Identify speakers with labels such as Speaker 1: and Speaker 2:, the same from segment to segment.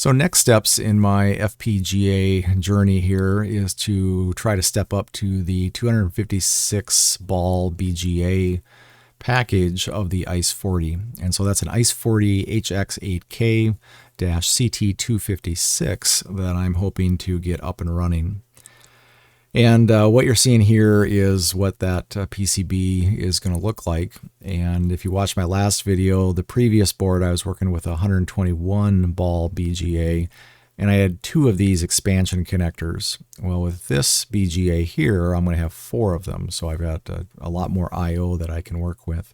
Speaker 1: So next steps in my FPGA journey here is to try to step up to the 256 ball BGA package of the iCE40. And so that's an iCE40 HX8K CT-256 that I'm hoping to get up and running. And what you're seeing here is what that PCB is going to look like. And if you watch my last video, the previous board I was working with a 121 ball BGA, and I had 2 of these expansion connectors. Well, with this BGA here, I'm going to have 4 of them, so I've got a lot more I/O that I can work with.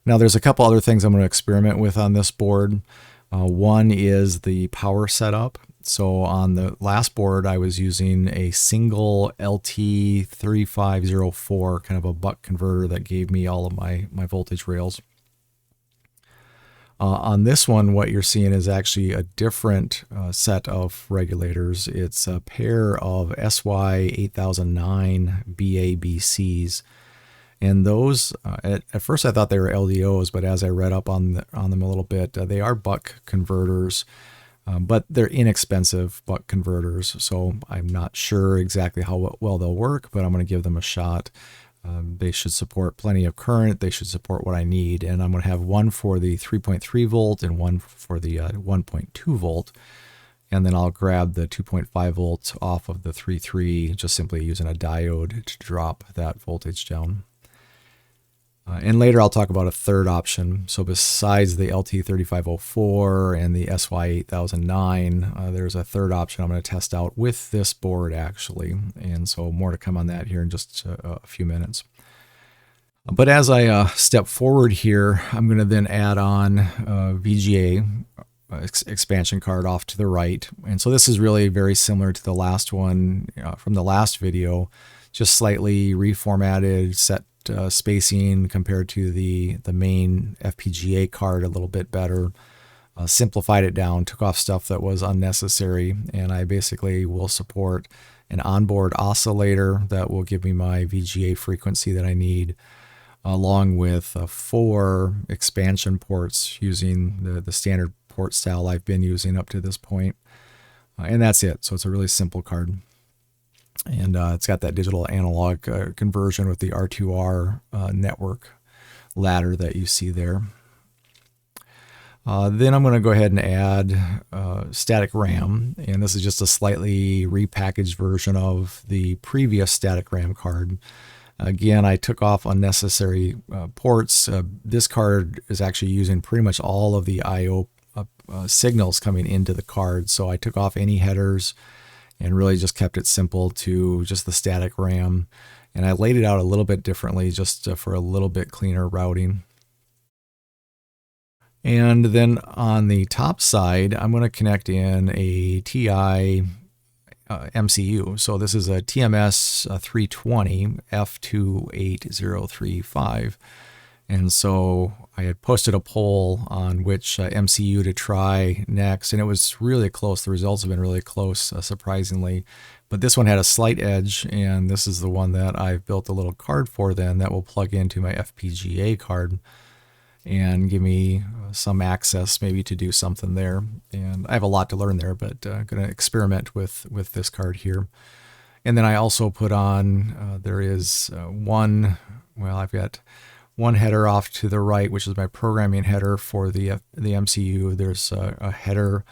Speaker 1: Now there's a couple other things I'm going to experiment with on this board. One is the power setup. So on the last board, I was using a single LT3504, kind of a buck converter that gave me all of my voltage rails. On this one, what you're seeing is actually a different set of regulators. It's a pair of SY8009 BABCs. And those, at first I thought they were LDOs, but as I read up on them a little bit, they are buck converters. But they're inexpensive buck converters, so I'm not sure exactly how well they'll work, but I'm going to give them a shot. They should support plenty of current. They should support what I need, and I'm going to have one for the 3.3 volt and one for the 1.2 volt, and then I'll grab the 2.5 volts off of the 3.3 just simply using a diode to drop that voltage down. And later I'll talk about a third option. So besides the LT3504 and the SY8009, there's a third option I'm going to test out with this board actually. And so more to come on that here in just a few minutes. But as I step forward here, I'm going to then add on VGA expansion card off to the right. And so this is really very similar to the last one from the last video, just slightly reformatted, set spacing compared to the main FPGA card a little bit better, simplified it down, took off stuff that was unnecessary, and I basically will support an onboard oscillator that will give me my VGA frequency that I need, along with 4 expansion ports using the standard port style I've been using up to this point, and that's it. So it's a really simple card. And it's got that digital analog conversion with the R2R network ladder that you see there. Then I'm going to go ahead and add static RAM, and this is just a slightly repackaged version of the previous static RAM card. Again, I took off unnecessary ports. This card is actually using pretty much all of the I/O signals coming into the card, so I took off any headers and really just kept it simple to just the static RAM. And I laid it out a little bit differently just for a little bit cleaner routing. And then on the top side, I'm going to connect in a TI MCU. So this is a TMS 320 F28035. And so I had posted a poll on which MCU to try next, and it was really close. The results have been really close, surprisingly. But this one had a slight edge, and this is the one that I've built a little card for then that will plug into my FPGA card and give me some access maybe to do something there. And I have a lot to learn there, but I'm going to experiment with this card here. And then I also put on, there is I've got one header off to the right, which is my programming header for the MCU. There's a header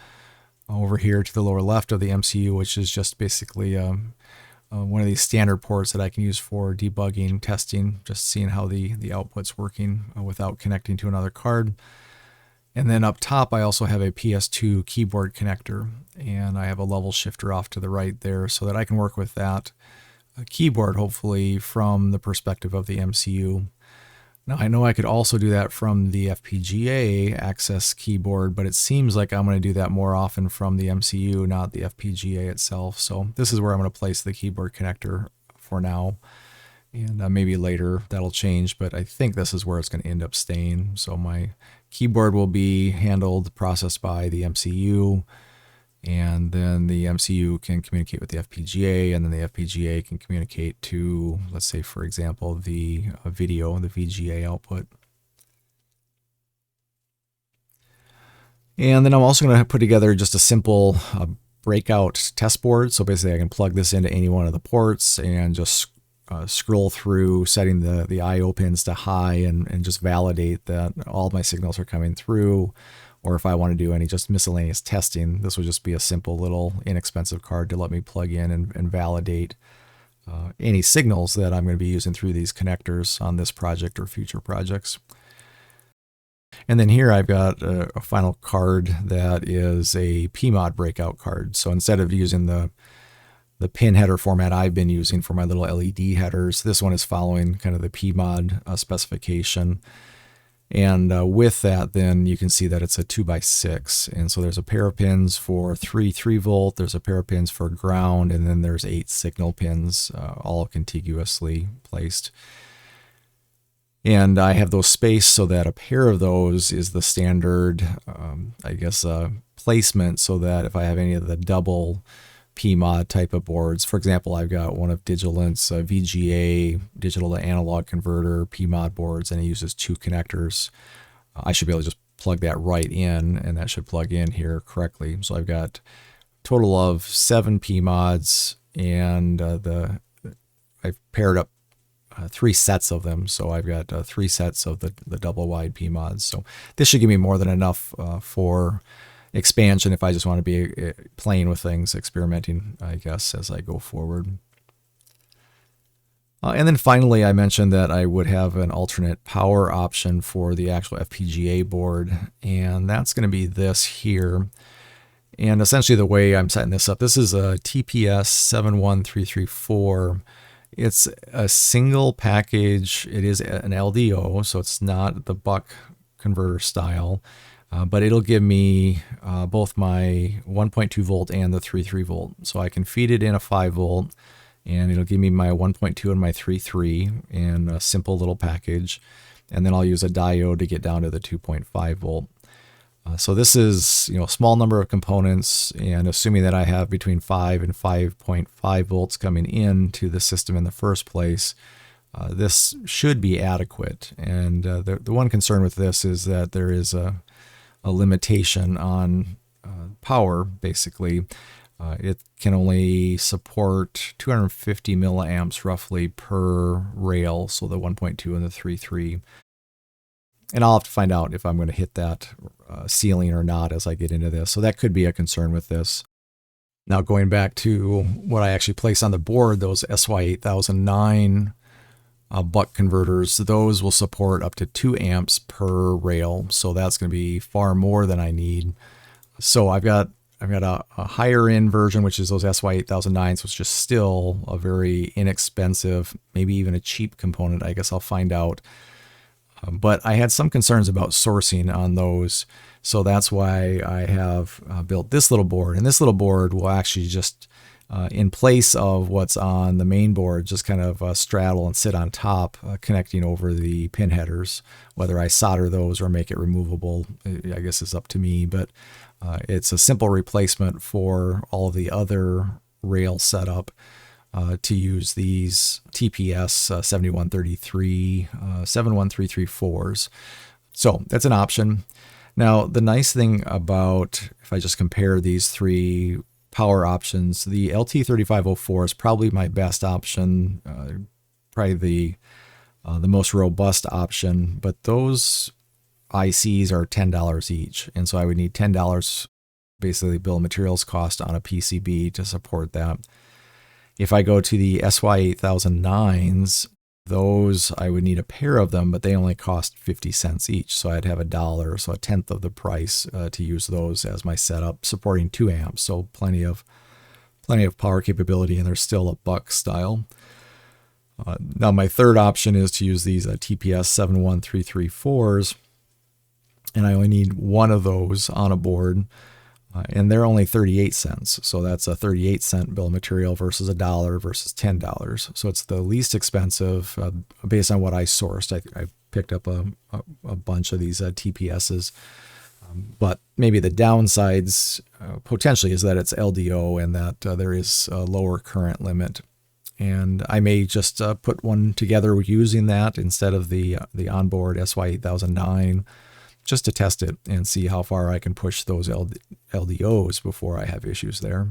Speaker 1: over here to the lower left of the MCU, which is just basically one of these standard ports that I can use for debugging, testing, just seeing how the output's working without connecting to another card. And then up top, I also have a PS2 keyboard connector, and I have a level shifter off to the right there so that I can work with that keyboard, hopefully, from the perspective of the MCU. Now, I know I could also do that from the FPGA access keyboard, but it seems like I'm going to do that more often from the MCU, not the FPGA itself. So this is where I'm going to place the keyboard connector for now. And maybe later that'll change, but I think this is where it's going to end up staying. So my keyboard will be processed by the MCU, and then the MCU can communicate with the FPGA, and then the FPGA can communicate to, let's say, for example, the video and the VGA output. And then I'm also going to put together just a simple breakout test board. So basically I can plug this into any one of the ports and just scroll through setting the I/O pins to high and just validate that all of my signals are coming through. Or if I want to do any just miscellaneous testing, this would just be a simple little inexpensive card to let me plug in and validate any signals that I'm going to be using through these connectors on this project or future projects. And then here I've got a final card that is a PMOD breakout card. So instead of using the pin header format I've been using for my little LED headers, this one is following kind of the PMOD specification. And with that, then you can see that it's a 2x6. And so there's a pair of pins for 3 volt, there's a pair of pins for ground, and then there's 8 signal pins, all contiguously placed. And I have those spaced so that a pair of those is the standard, placement, so that if I have any of the double PMOD type of boards, for example, I've got one of Digilent's VGA, digital to analog converter PMOD boards, and it uses 2 connectors. I should be able to just plug that right in, and that should plug in here correctly. So I've got a total of 7 PMODs, and I've paired up 3 sets of them. So I've got 3 sets of the double wide PMODs. So this should give me more than enough for expansion if I just want to be playing with things, experimenting, I guess, as I go forward. And then finally, I mentioned that I would have an alternate power option for the actual FPGA board, and that's going to be this here. And essentially the way I'm setting this up, this is a TPS71334. It's a single package. It is an LDO, so it's not the buck converter style. But it'll give me both my 1.2 volt and the 3.3 volt. So I can feed it in a 5 volt, and it'll give me my 1.2 and my 3.3 in a simple little package. And then I'll use a diode to get down to the 2.5 volt. So this is, a small number of components, and assuming that I have between 5 and 5.5 volts coming into the system in the first place, this should be adequate. And the one concern with this is that there is a limitation on power, basically. It can only support 250 milliamps roughly per rail, so the 1.2 and the 3.3. And I'll have to find out if I'm going to hit that ceiling or not as I get into this. So that could be a concern with this. Now going back to what I actually place on the board, those SY8009 buck converters, those will support up to 2 amps per rail. So that's going to be far more than I need. So I've got a higher end version, which is those SY8009s, which is still a very inexpensive, maybe even a cheap component. I guess I'll find out. But I had some concerns about sourcing on those. So that's why I have built this little board. And this little board will actually just, in place of what's on the main board, just kind of straddle and sit on top, connecting over the pin headers. Whether I solder those or make it removable, I guess is up to me. But it's a simple replacement for all of the other rail setup to use these TPS 7133, 71334s. So that's an option. Now, the nice thing about, if I just compare these 3 power options, the LT3504 is probably my best option, probably the most robust option, but those ICs are $10 each. And so I would need $10 basically bill of materials cost on a PCB to support that. If I go to the SY8009s, those I would need a pair of them, but they only cost 50 cents each. So I'd have $1, so a tenth of the price to use those as my setup, supporting 2 amps. So plenty of power capability, and they're still a buck style. Now my third option is to use these TPS 71334s, and I only need one of those on a board. And they're only 38 cents. So that's a 38-cent bill of material versus $1 versus $10. So it's the least expensive based on what I sourced. I picked up a bunch of these TPSs. But maybe the downsides potentially is that it's LDO and that there is a lower current limit. And I may just put one together using that instead of the onboard SY8009. just to test it and see how far I can push those LDOs before I have issues there.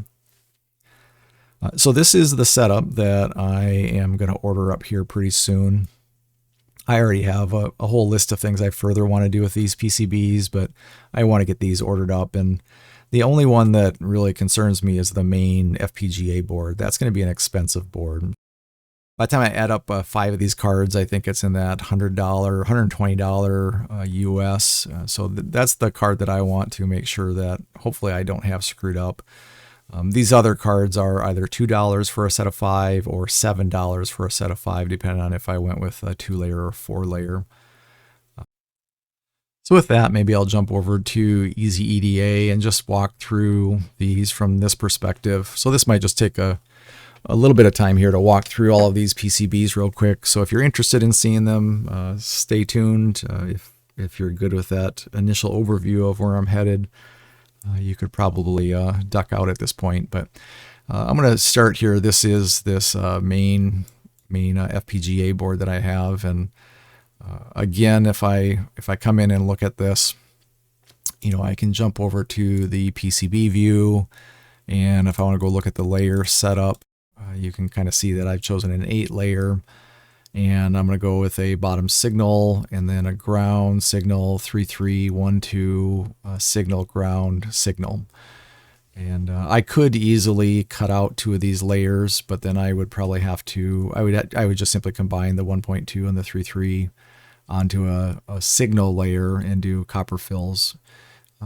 Speaker 1: So this is the setup that I am going to order up here pretty soon. I already have a whole list of things I further want to do with these PCBs, but I want to get these ordered up. And the only one that really concerns me is the main FPGA board. That's going to be an expensive board. By the time I add up 5 of these cards, I think it's in that $100, $120 US. So that's the card that I want to make sure that hopefully I don't have screwed up. These other cards are either $2 for a set of 5 or $7 for a set of 5, depending on if I went with a 2-layer or 4-layer. So with that, maybe I'll jump over to Easy EDA and just walk through these from this perspective. So this might just take a little bit of time here to walk through all of these PCBs real quick. So if you're interested in seeing them, stay tuned. If you're good with that initial overview of where I'm headed, you could probably duck out at this point. But I'm going to start here. This is this main FPGA board that I have, and again, if I come in and look at this, I can jump over to the PCB view, and if I want to go look at the layer setup, you can kind of see that I've chosen an 8-layer, and I'm going to go with a bottom signal and then a ground signal, 3312 signal, ground signal. And I could easily cut out 2 of these layers, but then I would probably have to, I would just simply combine the 1.2 and the 3.3 onto a signal layer and do copper fills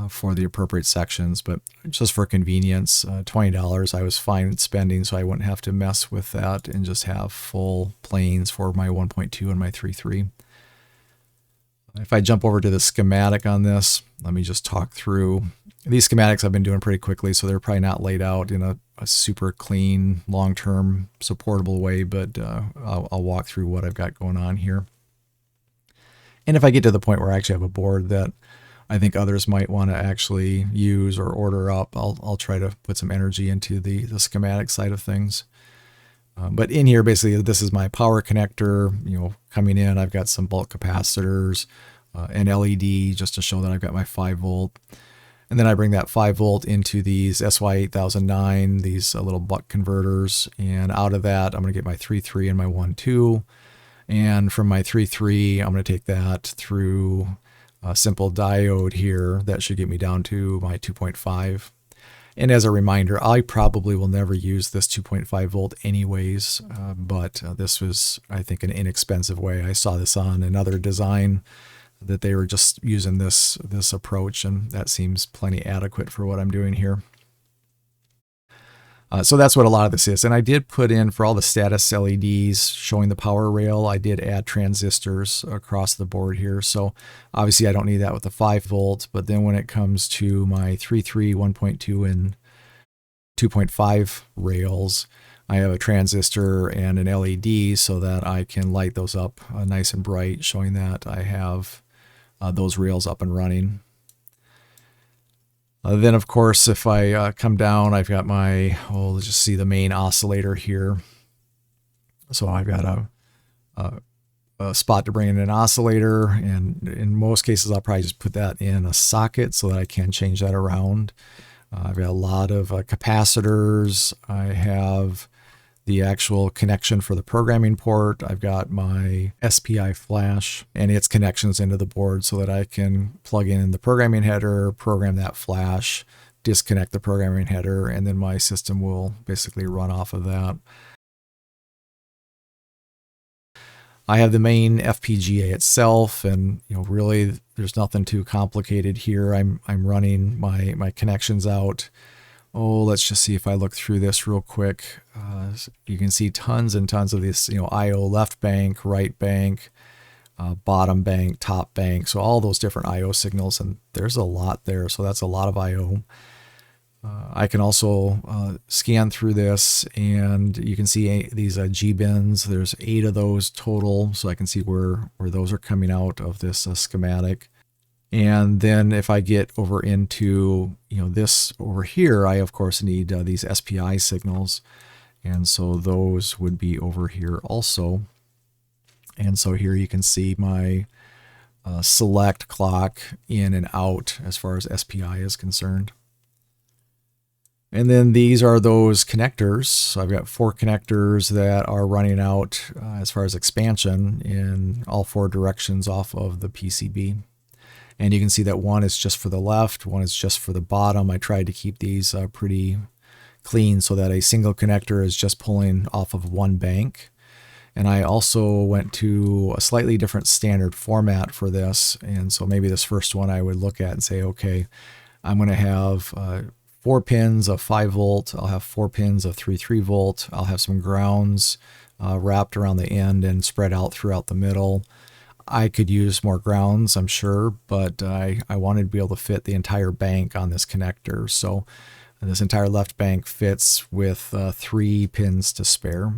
Speaker 1: for the appropriate sections. But just for convenience, $20 I was fine spending, so I wouldn't have to mess with that and just have full planes for my 1.2 and my 3.3. If I jump over to the schematic on this, let me just talk through. These schematics I've been doing pretty quickly, so they're probably not laid out in a super clean, long-term, supportable way, but I'll walk through what I've got going on here. And if I get to the point where I actually have a board that I think others might want to actually use or order up, I'll try to put some energy into the schematic side of things. But in here, basically, this is my power connector. Coming in, I've got some bulk capacitors, an LED just to show that I've got my 5-volt. And then I bring that 5-volt into these SY8009, these little buck converters. And out of that, I'm going to get my 3.3 and my 1.2. And from my 3.3, I'm going to take that through a simple diode here. That should get me down to my 2.5. And as a reminder, I probably will never use this 2.5 volt anyways, but this was, I think, an inexpensive way. I saw this on another design that they were just using this approach, and that seems plenty adequate for what I'm doing here. So that's what a lot of this is. And I did put in, for all the status LEDs showing the power rail, I did add transistors across the board here. So obviously I don't need that with the 5-volt, but then when it comes to my 3.3, 1.2, and 2.5 rails, I have a transistor and an LED so that I can light those up nice and bright, showing that I have those rails up and running. Then, of course, if I come down, I've got my, let's just see the main oscillator here. So I've got a spot to bring in an oscillator, and in most cases, I'll probably just put that in a socket so that I can change that around. I've got a lot of capacitors. I have the actual connection for the programming port. I've got my SPI flash and its connections into the board so that I can plug in the programming header, program that flash, disconnect the programming header, and then my system will basically run off of that. I have the main FPGA itself, and really there's nothing too complicated here. I'm running my connections out. Let's just see if I look through this real quick. You can see tons and tons of this, IO left bank, right bank, bottom bank, top bank. So all those different IO signals, and there's a lot there. So that's a lot of IO. I can also scan through this, and you can see these G bins. There's 8 of those total, so I can see where those are coming out of this schematic. And then if I get over into this over here, I of course need these SPI signals, and so those would be over here also. And so here you can see my select clock in and out as far as SPI is concerned. And then these are those connectors. So I've got 4 connectors that are running out as far as expansion in all 4 directions off of the PCB. And you can see that one is just for the left, one is just for the bottom. I tried to keep these pretty clean so that a single connector is just pulling off of one bank. And I also went to a slightly different standard format for this. And so maybe this first one I would look at and say, okay, I'm going to have 4 pins of 5 volt. I'll have 4 pins of 3 volt. I'll have some grounds wrapped around the end and spread out throughout the middle. I could use more grounds, I'm sure, but I wanted to be able to fit the entire bank on this connector. So this entire left bank fits with 3 pins to spare.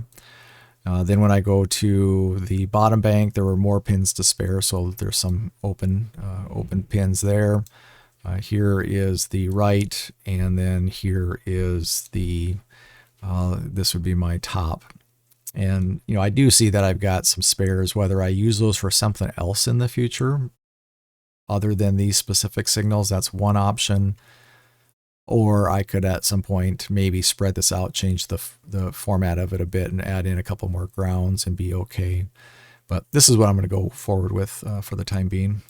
Speaker 1: Then when I go to the bottom bank, there were more pins to spare, so there's some open pins there. Here is the right, and then here is the, this would be my top. And, you know, I do see that I've got some spares, whether I use those for something else in the future, other than these specific signals, that's one option. Or I could at some point maybe spread this out, change the format of it a bit and add in a couple more grounds and be okay. But this is what I'm going to go forward with for the time being.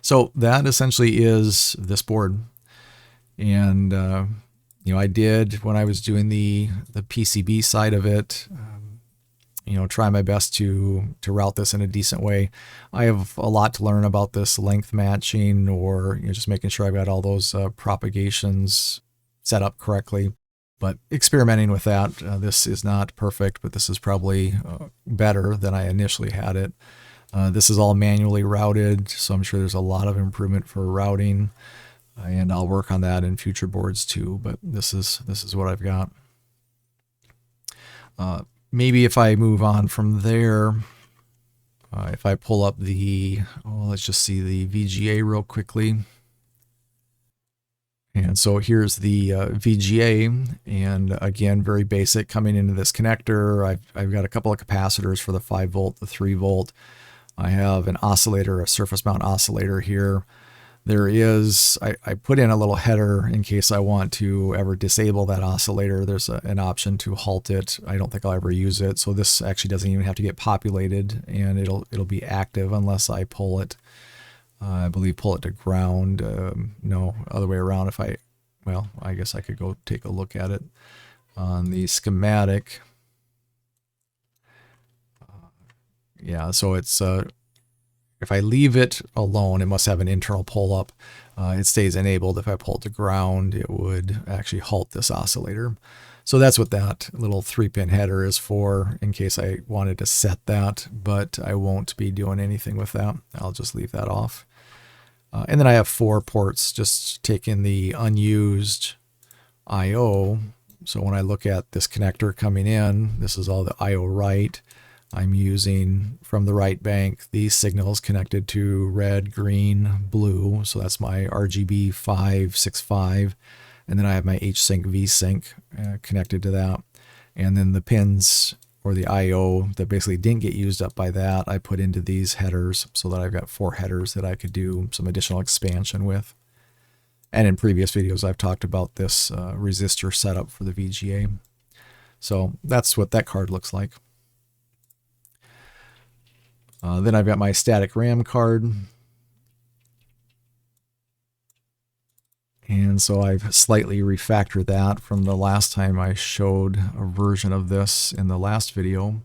Speaker 1: So that essentially is this board. And, you know, I did, when I was doing the PCB side of it, you know, try my best to route this in a decent way. I have a lot to learn about this length matching, or, you know, just making sure I've got all those propagations set up correctly. But experimenting with that, this is not perfect, but this is probably better than I initially had it. This is all manually routed, so I'm sure there's a lot of improvement for routing, and I'll work on that in future boards too. But this is what I've got. Maybe if I move on from there, if I pull up the, let's just see the VGA real quickly. And so here's the VGA, and again, very basic coming into this connector. I've got a couple of capacitors for the 5 volt, the 3 volt. I have an oscillator, a surface mount oscillator here. There is, I put in a little header in case I want to ever disable that oscillator. There's an option to halt it. I don't think I'll ever use it. So this actually doesn't even have to get populated, and it'll be active unless I pull it. I believe pull it to ground. No, other way around. Well, I guess I could go take a look at it on the schematic. Yeah, so it's if I leave it alone, it must have an internal pull up. It stays enabled. If I pull it to ground, it would actually halt this oscillator. So that's what that little 3-pin header is for, in case I wanted to set that, but I won't be doing anything with that. I'll just leave that off. And then I have 4 ports, just taking the unused I/O. So when I look at this connector coming in, this is all the I/O right. I'm using from the right bank these signals connected to red, green, blue. So that's my RGB 565. And then I have my H-Sync, V-Sync connected to that. And then the pins, or the I/O that basically didn't get used up by that, I put into these headers so that I've got 4 headers that I could do some additional expansion with. And in previous videos, I've talked about this resistor setup for the VGA. So that's what that card looks like. Then I've got my static RAM card. And so I've slightly refactored that from the last time I showed a version of this in the last video.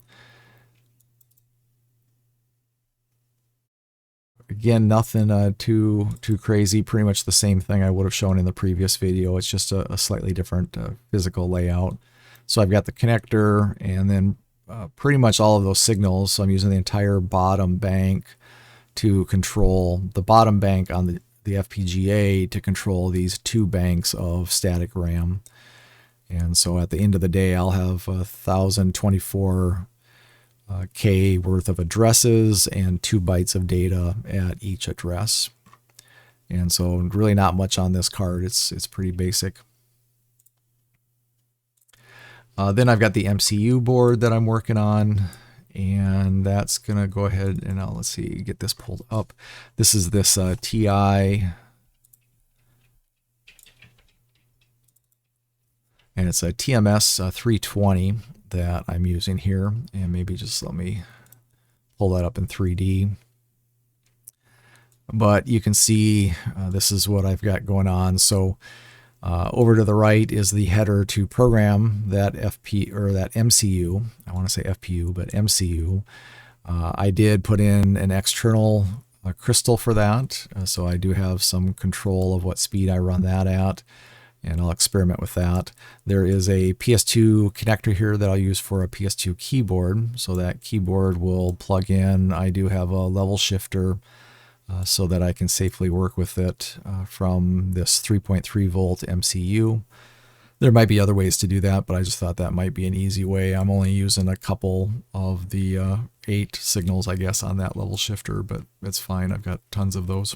Speaker 1: Again, nothing too crazy, pretty much the same thing I would have shown in the previous video. It's just a slightly different physical layout. So I've got the connector, and then pretty much all of those signals. So I'm using the entire bottom bank to control the bottom bank on the FPGA to control these 2 banks of static RAM. And so at the end of the day, I'll have 1024 K worth of addresses and 2 bytes of data at each address. And so really not much on this card. It's pretty basic. Then I've got the MCU board that I'm working on, And that's going to go ahead and let's see, get this pulled up. This is this TI, and it's a TMS 320 that I'm using here. And maybe just let me pull that up in 3D. But you can see this is what I've got going on. So over to the right is the header to program that FP or that MCU. I want to say FPU, but MCU. I did put in an external crystal for that, so I do have some control of what speed I run that at, and I'll experiment with that. There is a PS2 connector here that I'll use for a PS2 keyboard, so that keyboard will plug in. I do have a level shifter so that I can safely work with it from this 3.3 volt MCU. There might be other ways to do that, but I just thought that might be an easy way. I'm only using a couple of the 8 signals, I guess, on that level shifter, but it's fine. I've got tons of those.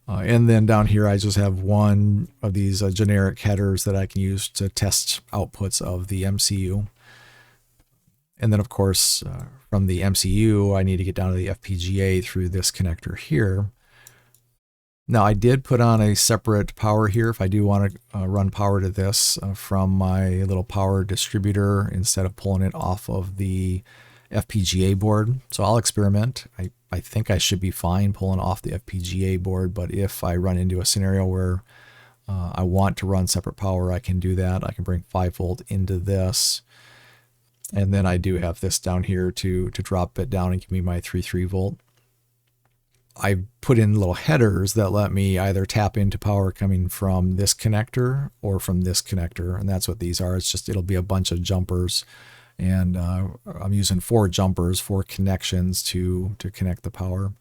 Speaker 1: And then down here, I just have one of these generic headers that I can use to test outputs of the MCU. And then, of course, from the MCU, I need to get down to the FPGA through this connector here. Now, I did put on a separate power here if I do want to run power to this from my little power distributor instead of pulling it off of the FPGA board. So I'll experiment. I think I should be fine pulling off the FPGA board, but if I run into a scenario where I want to run separate power, I can do that. I can bring 5 volt into this. And then I do have this down here to drop it down and give me my 3.3 volt. I put in little headers that let me either tap into power coming from this connector or from this connector, and that's what these are. It's just, it'll be a bunch of jumpers, and I'm using 4 jumpers, 4 connections to connect the power.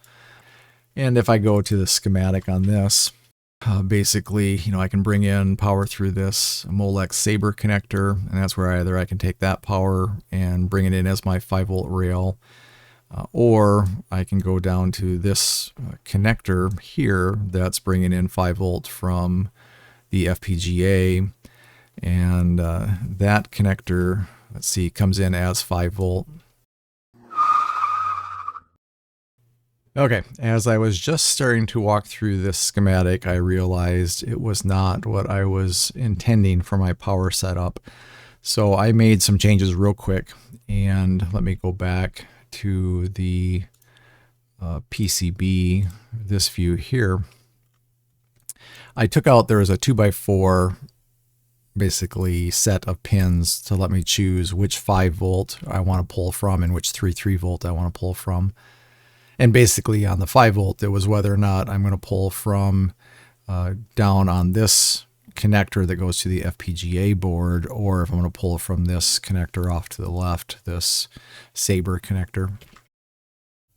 Speaker 1: And if I go to the schematic on this, basically, you know, I can bring in power through this Molex Saber connector, and that's where either I can take that power and bring it in as my 5 volt rail, or I can go down to this connector here that's bringing in 5 volt from the FPGA, and that connector, let's see, comes in as 5 volt. Okay, as I was just starting to walk through this schematic, I realized it was not what I was intending for my power setup. So I made some changes real quick, and let me go back to the PCB, this view here. I took out, there was a 2x4 basically set of pins to let me choose which 5 volt I want to pull from and which 3.3 volt I want to pull from. And basically on the 5 volt, it was whether or not I'm going to pull from down on this connector that goes to the FPGA board, or if I'm going to pull from this connector off to the left, this Saber connector.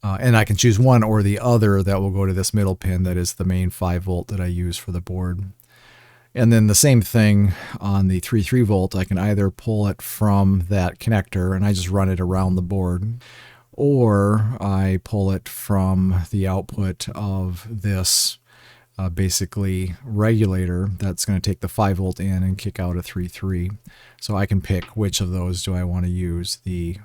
Speaker 1: And I can choose one or the other that will go to this middle pin that is the main 5 volt that I use for the board. And then the same thing on the 3.3 volt, I can either pull it from that connector and I just run it around the board, or I pull it from the output of this basically regulator that's going to take the 5 volt in and kick out a 3.3. So I can pick which of those do I want to use, the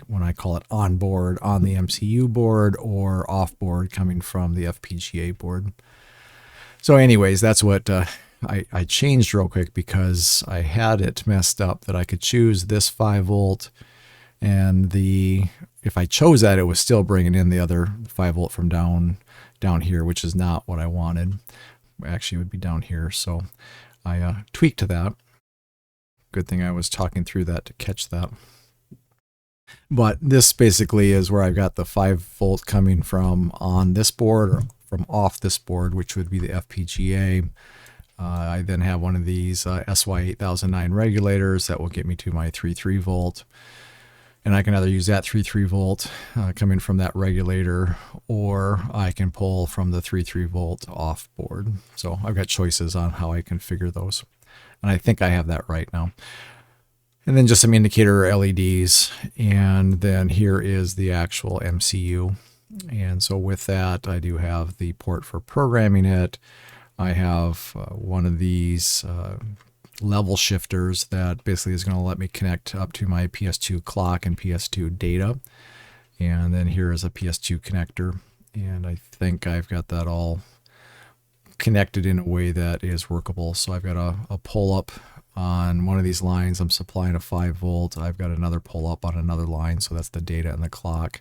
Speaker 1: when I call it on board on the MCU board, or off board coming from the FPGA board. So anyways, that's what I changed real quick, because I had it messed up that I could choose this 5 volt, and if I chose that, it was still bringing in the other 5 volt from down here, which is not what I wanted. Actually, it would be down here, so I tweaked that. Good thing I was talking through that to catch that. But this basically is where I've got the 5 volt coming from on this board, or from off this board, which would be the FPGA. I then have one of these SY8009 regulators that will get me to my 3.3 volt. And I can either use that 3.3 volt coming from that regulator, or I can pull from the 3.3 volt off board. So I've got choices on how I configure those. And I think I have that right now. And then just some indicator LEDs. And then here is the actual MCU. And so with that, I do have the port for programming it. I have one of these level shifters that basically is going to let me connect up to my PS2 clock and PS2 data. And then here is a PS2 connector. And I think I've got that all connected in a way that is workable. So I've got a pull up on one of these lines. I'm supplying a 5 volt. I've got another pull up on another line. So that's the data and the clock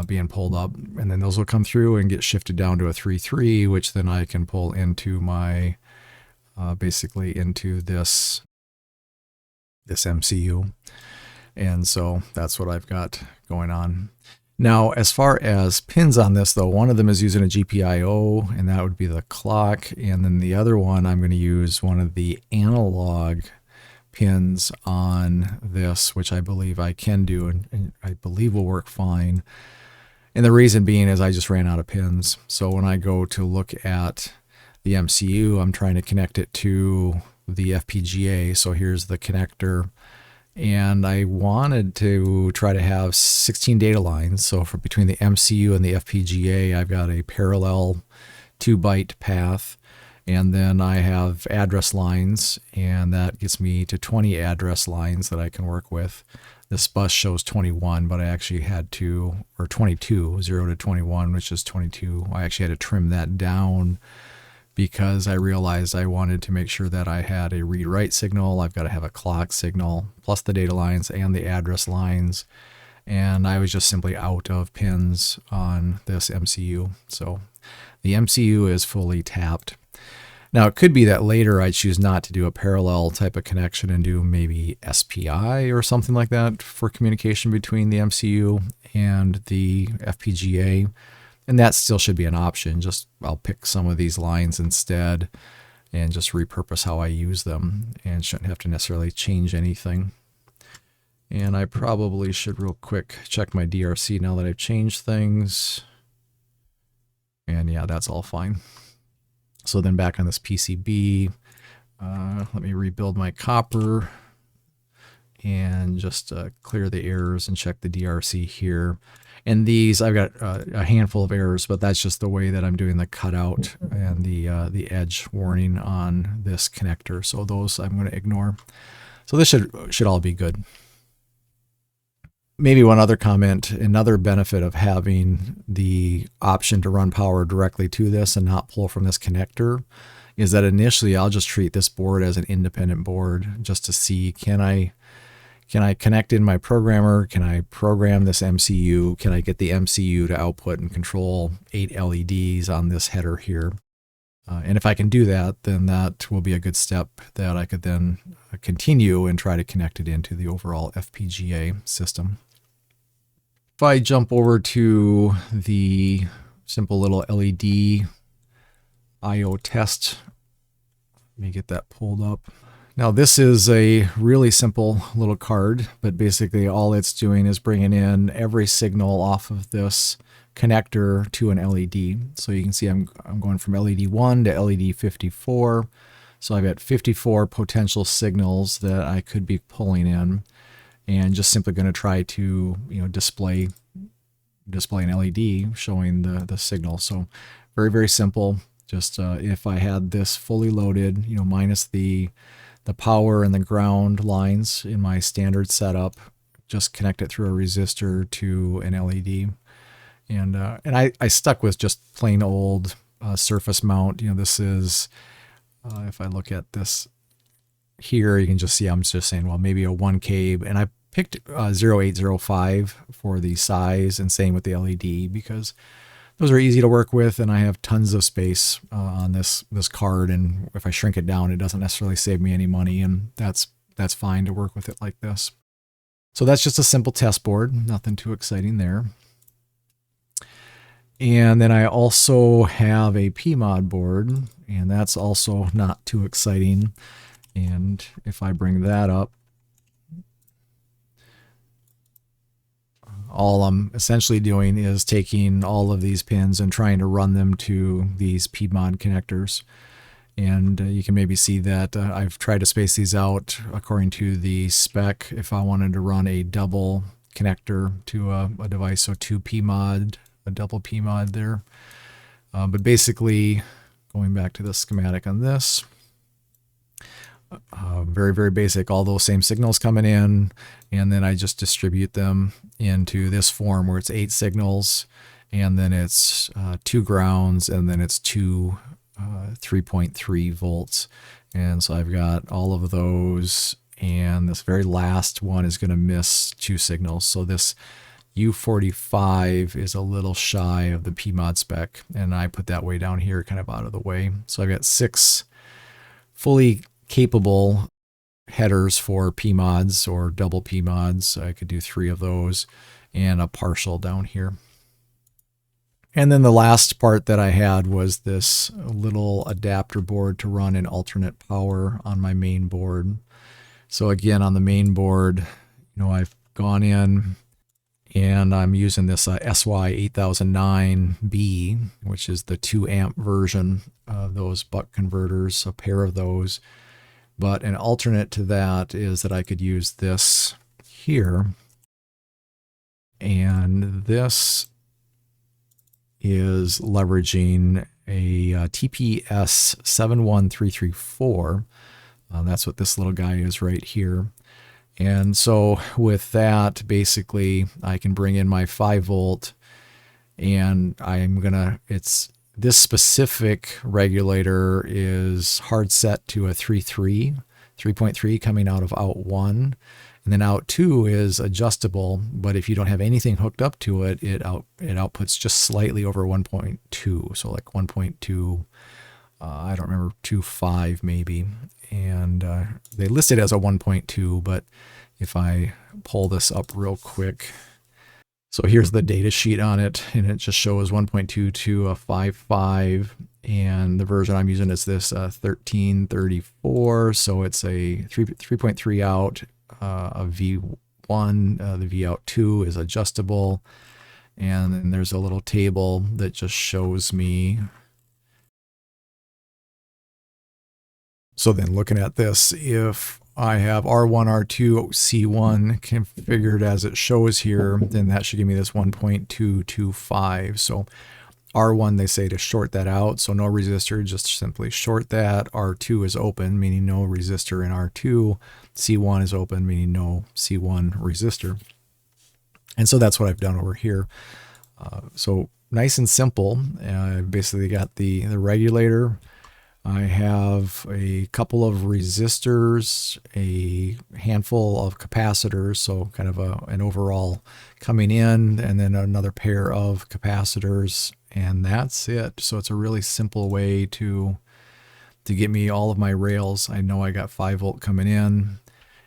Speaker 1: being pulled up. And then those will come through and get shifted down to a 3.3, which then I can pull into my, basically into this MCU. And so that's what I've got going on. Now, as far as pins on this, though, one of them is using a GPIO, and that would be the clock. And then the other one, I'm going to use one of the analog pins on this, which I believe I can do, and I believe will work fine. And the reason being is I just ran out of pins. So when I go to look at the MCU, I'm trying to connect it to the FPGA. So here's the connector. And I wanted to try to have 16 data lines. So for between the MCU and the FPGA, I've got a parallel 2-byte path. And then I have address lines, and that gets me to 20 address lines that I can work with. This bus shows 21, but I actually had to, or 22, 0 to 21, which is 22. I actually had to trim that down because I realized I wanted to make sure that I had a read-write signal. I've got to have a clock signal, plus the data lines and the address lines. And I was just simply out of pins on this MCU. So the MCU is fully tapped. Now, it could be that later I choose not to do a parallel type of connection and do maybe SPI or something like that for communication between the MCU and the FPGA. And that still should be an option. Just I'll pick some of these lines instead and just repurpose how I use them, and shouldn't have to necessarily change anything. And I probably should real quick check my DRC now that I've changed things. And yeah, that's all fine. So then back on this PCB, let me rebuild my copper and just clear the errors and check the DRC here. And these, I've got a handful of errors, but that's just the way that I'm doing the cutout and the edge warning on this connector. So those I'm going to ignore. So this should all be good. Maybe one other comment, another benefit of having the option to run power directly to this and not pull from this connector is that initially I'll just treat this board as an independent board just to see, can I connect in my programmer? Can I program this MCU? Can I get the MCU to output and control 8 LEDs on this header here? And if I can do that, then that will be a good step that I could then continue and try to connect it into the overall FPGA system. If I jump over to the simple little LED I/O test, let me get that pulled up. Now this is a really simple little card, but basically all it's doing is bringing in every signal off of this connector to an LED. So you can see I'm going from LED 1 to LED 54. So I've got 54 potential signals that I could be pulling in, and just simply going to try to display an LED showing the signal. So very, very simple. Just if I had this fully loaded, minus the power and the ground lines in my standard setup, just connect it through a resistor to an LED. And I stuck with just plain old surface mount. This is, if I look at this here, you can just see I'm just saying, well, maybe a 1K, and I picked 0805 for the size, and same with the LED, because those are easy to work with, and I have tons of space on this card, and if I shrink it down, it doesn't necessarily save me any money, and that's fine to work with it like this. So that's just a simple test board, nothing too exciting there. And then I also have a PMOD board, and that's also not too exciting. And if I bring that up, all I'm essentially doing is taking all of these pins and trying to run them to these PMOD connectors. And you can maybe see that I've tried to space these out according to the spec if I wanted to run a double connector to a device, so 2 PMOD, a double PMOD there. But basically, going back to the schematic on this, Very, very basic. All those same signals coming in, and then I just distribute them into this form where it's 8 signals, and then it's 2 grounds, and then it's 2 3.3 volts. And so I've got all of those, and this very last one is going to miss 2 signals. So this U45 is a little shy of the PMOD spec, and I put that way down here kind of out of the way. So I've got 6 fully capable headers for PMODs or double PMODs. I could do 3 of those, and a partial down here. And then the last part that I had was this little adapter board to run an alternate power on my main board. So again, on the main board, I've gone in and I'm using this SY8009B, which is the 2 amp version of those buck converters, a pair of those. But an alternate to that is that I could use this here. And this is leveraging a TPS71334. That's what this little guy is right here. And so with that, basically, I can bring in my 5 volt, and this specific regulator is hard set to a 3.3 coming out of out 1. And then out 2 is adjustable, but if you don't have anything hooked up to it, it outputs just slightly over 1.2. So like 1.2, I don't remember, 2.5 maybe. And they list it as a 1.2, but if I pull this up real quick, so here's the data sheet on it, and it just shows 1.2 to a 5.5, and the version I'm using is this 1334, so it's a 3.3 out, a V1, the V out 2 is adjustable, and then there's a little table that just shows me. So then looking at this, if I have R1, R2, C1 configured as it shows here, then that should give me this 1.225. So R1, they say to short that out, so no resistor, just simply short that. R2 is open, meaning no resistor in R2. C1 is open, meaning no C1 resistor. And so that's what I've done over here. So nice and simple. I basically got the regulator. I have a couple of resistors, a handful of capacitors, so kind of an overall coming in, and then another pair of capacitors, and that's it. So it's a really simple way to get me all of my rails. I know I got 5 volt coming in,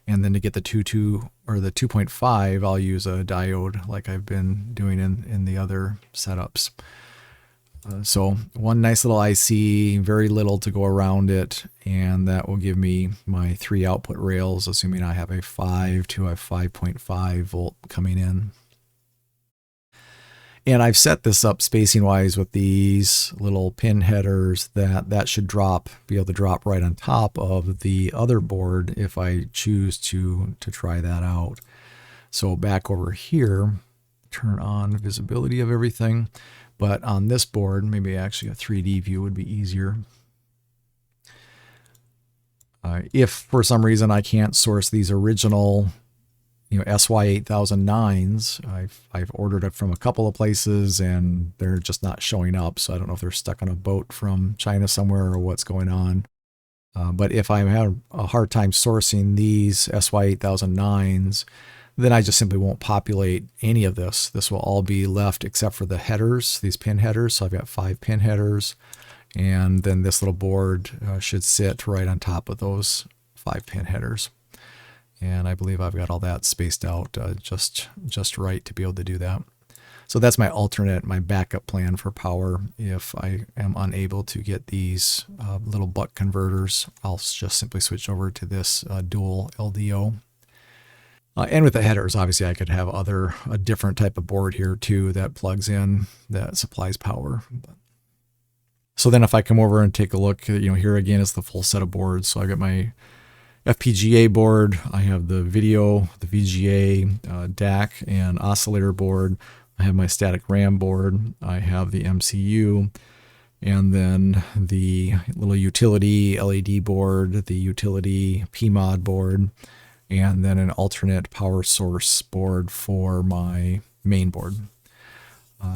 Speaker 1: and then to get the 2.5, I'll use a diode like I've been doing in the other setups. So one nice little IC, very little to go around it, and that will give me my 3 output rails, assuming I have a 5 to a 5.5 volt coming in. And I've set this up spacing wise with these little pin headers that should be able to drop right on top of the other board if I choose to try that out. So back over here, turn on visibility of everything. But on this board, maybe actually a 3D view would be easier. If for some reason I can't source these original, SY8009s, I've ordered it from a couple of places and they're just not showing up. So I don't know if they're stuck on a boat from China somewhere or what's going on. But if I have a hard time sourcing these SY8009s, then I just simply won't populate any of this. This will all be left except for the headers, these pin headers. So I've got 5 pin headers, and then this little board should sit right on top of those 5 pin headers. And I believe I've got all that spaced out just right to be able to do that. So that's my alternate, my backup plan for power. If I am unable to get these little buck converters, I'll just simply switch over to this dual LDO. And with the headers, obviously I could have a different type of board here too that plugs in, that supplies power. So then if I come over and take a look, here again is the full set of boards. So I got my FPGA board, I have the video, the VGA, DAC, and oscillator board. I have my static RAM board, I have the MCU, and then the little utility LED board, the utility PMOD board, and then an alternate power source board for my main board.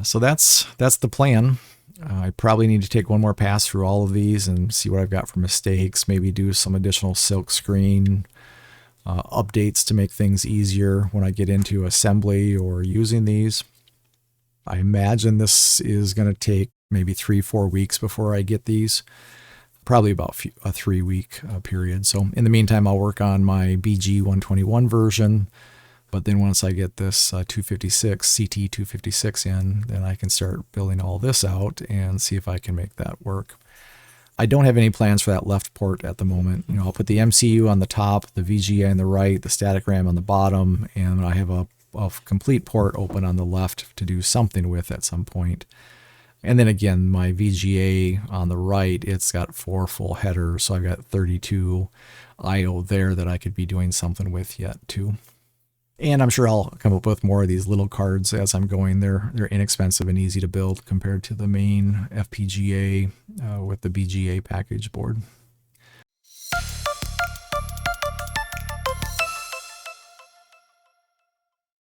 Speaker 1: So that's the plan. I probably need to take one more pass through all of these and see what I've got for mistakes, maybe do some additional silk screen updates to make things easier when I get into assembly or using these. I imagine this is going to take maybe 3-4 weeks before I get these, probably about a 3-week period. So in the meantime, I'll work on my BG121 version, but then once I get this 256, CT-256 in, then I can start building all this out and see if I can make that work. I don't have any plans for that left port at the moment. I'll put the MCU on the top, the VGA on the right, the static RAM on the bottom, and I have a complete port open on the left to do something with at some point. And then again, my VGA on the right, it's got 4 full headers, so I've got 32 I/O there that I could be doing something with yet too. And I'm sure I'll come up with more of these little cards as I'm going. They're inexpensive and easy to build compared to the main FPGA with the BGA package board.